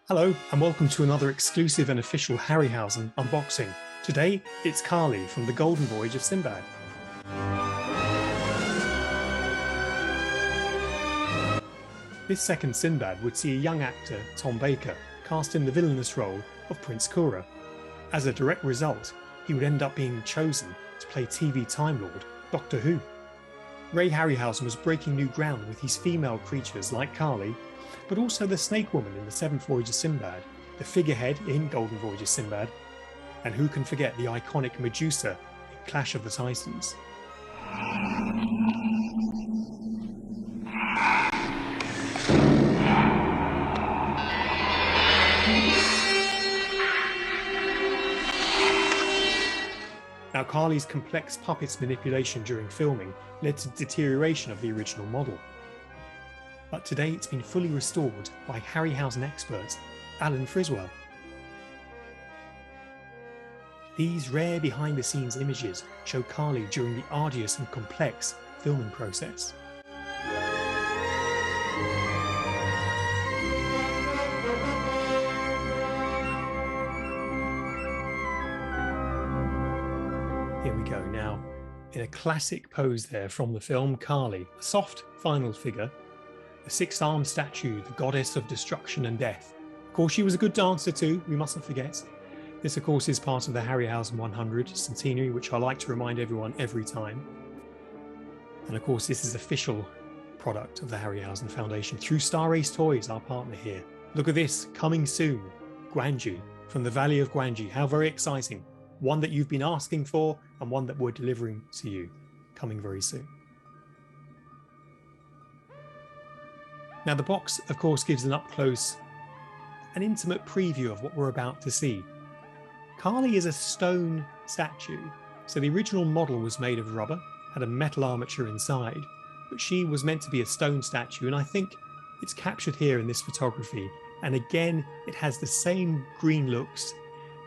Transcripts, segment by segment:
Hello, and welcome to another exclusive and official Harryhausen unboxing. Today, it's Carly from the Golden Voyage of Sinbad. This second Sinbad would see a young actor, Tom Baker, cast in the villainous role of Prince Kura. As a direct result, he would end up being chosen to play TV Time Lord, Doctor Who. Ray Harryhausen was breaking new ground with his female creatures like Carly, but also the Snake Woman in the Seventh Voyage of Sinbad, the figurehead in Golden Voyage of Sinbad, and who can forget the iconic Medusa in Clash of the Titans. Now, Carly's complex puppets manipulation during filming led to deterioration of the original model. But today it's been fully restored by Harryhausen expert Alan Friswell. These rare behind-the-scenes images show Carly during the arduous and complex filming process. Here we go now. In a classic pose there from the film, Carly, a soft final figure, the six-armed statue, the goddess of destruction and death. Of course, she was a good dancer too, we mustn't forget. This, of course, is part of the Harryhausen 100 centenary, which I like to remind everyone every time. And of course, this is official product of the Harryhausen Foundation through Star Race Toys, our partner here. Look at this, coming soon, Guangzhou, from the Valley of Guangzhou. How very exciting. One that you've been asking for and one that we're delivering to you, coming very soon. Now, the box, of course, gives an up-close, an intimate preview of what we're about to see. Carly is a stone statue, so the original model was made of rubber, had a metal armature inside, but she was meant to be a stone statue, and I think it's captured here in this photography. And again, it has the same green looks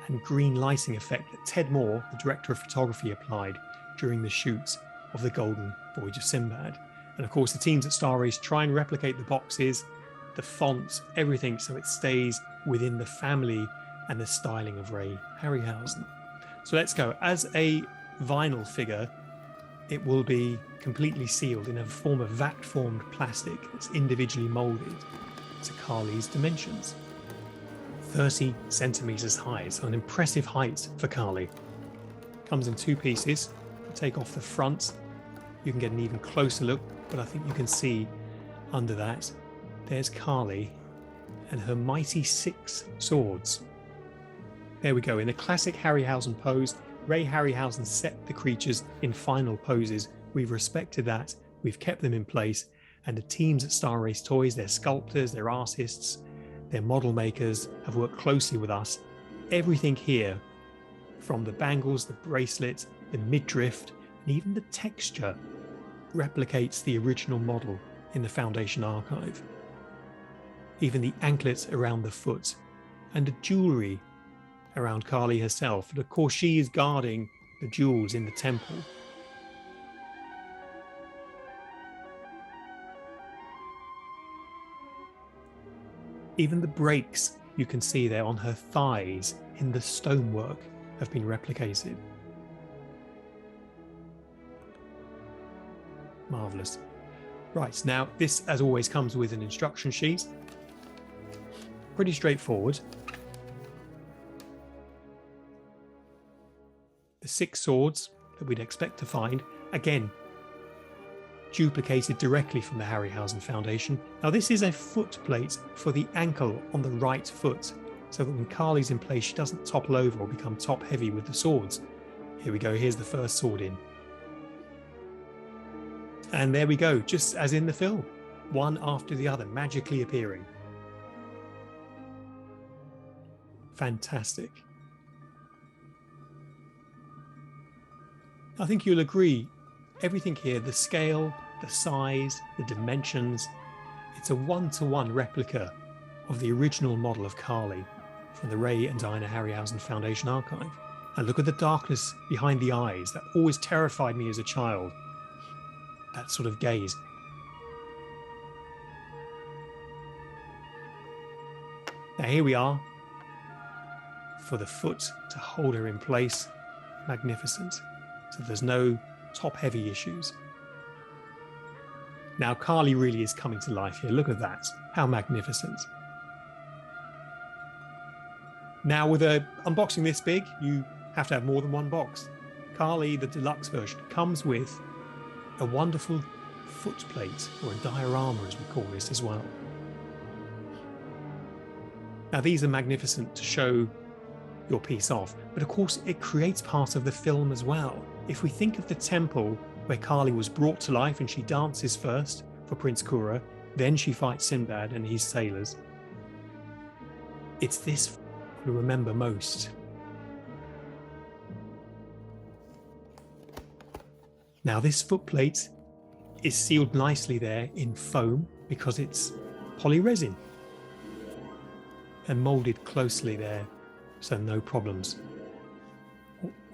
and green lighting effect that Ted Moore, the director of photography, applied during the shoots of the Golden Voyage of Sinbad. And of course, the teams at Star Race try and replicate the boxes, the fonts, everything, so it stays within the family and the styling of Ray Harryhausen. So let's go. As a vinyl figure, it will be completely sealed in a form of vat-formed plastic that's individually molded to Carly's dimensions. 30 centimeters high, so an impressive height for Carly. Comes in two pieces. Take off the front, you can get an even closer look, but I think you can see under that, there's Carly and her mighty 6 swords. There we go. In the classic Harryhausen pose, Ray Harryhausen set the creatures in final poses. We've respected that, we've kept them in place, and the teams at Star Race Toys, their sculptors, their artists, their model makers have worked closely with us. Everything here, from the bangles, the bracelet, the midriff, and even the texture, replicates the original model in the Foundation archive. Even the anklets around the foot and the jewellery around Carly herself. And of course, she is guarding the jewels in the temple. Even the breaks you can see there on her thighs in the stonework have been replicated. Marvellous. Right, now this, as always, comes with an instruction sheet. Pretty straightforward. The 6 swords that we'd expect to find, again, duplicated directly from the Harryhausen Foundation. Now this is a foot plate for the ankle on the right foot, so that when Carly's in place, she doesn't topple over or become top heavy with the swords. Here we go, here's the first sword in. And there we go, just as in the film, one after the other, magically appearing. Fantastic. I think you'll agree, everything here, the scale, the size, the dimensions, it's a one-to-one replica of the original model of Carly from the Ray and Diana Harryhausen Foundation archive. And look at the darkness behind the eyes, that always terrified me as a child. That sort of gaze. Now here we are for the foot to hold her in place. Magnificent. So there's no top heavy issues. Now Carly really is coming to life here. Look at that. How magnificent. Now with a unboxing this big, you have to have more than one box. Carly, the deluxe version, comes with a wonderful foot plate, or a diorama as we call this as well. Now these are magnificent to show your piece off, but of course it creates part of the film as well. If we think of the temple where Carly was brought to life and she dances first for Prince Kura, then she fights Sinbad and his sailors, it's this we remember most. Now this footplate is sealed nicely there in foam because it's polyresin and molded closely there, so no problems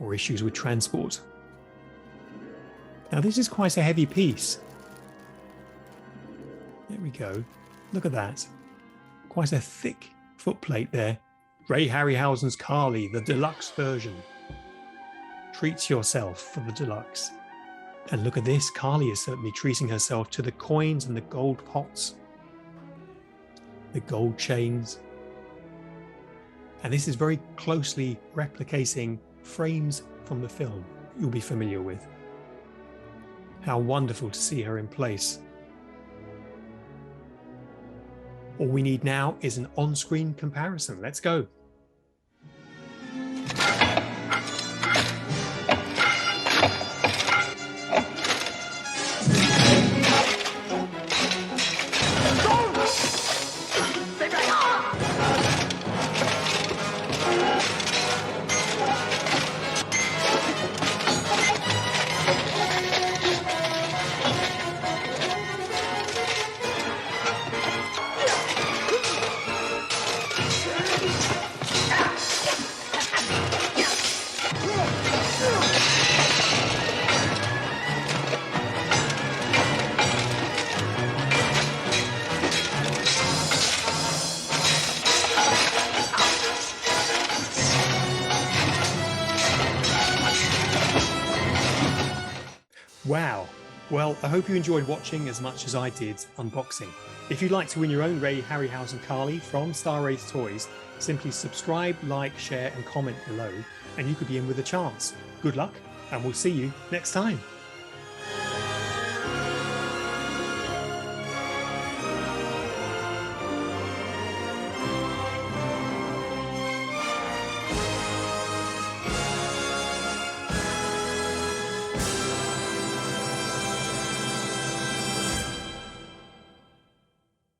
or issues with transport. Now this is quite a heavy piece. There we go. Look at that. Quite a thick footplate there. Ray Harryhausen's Carly, the deluxe version. Treat yourself for the deluxe. And look at this, Carly is certainly treating herself to the coins and the gold pots, the gold chains. And this is very closely replicating frames from the film you'll be familiar with. How wonderful to see her in place. All we need now is an on-screen comparison. Let's go. Wow. Well, I hope you enjoyed watching as much as I did unboxing. If you'd like to win your own Ray Harryhausen Carly from Star Race Toys, simply subscribe, like, share and comment below and you could be in with a chance. Good luck and we'll see you next time.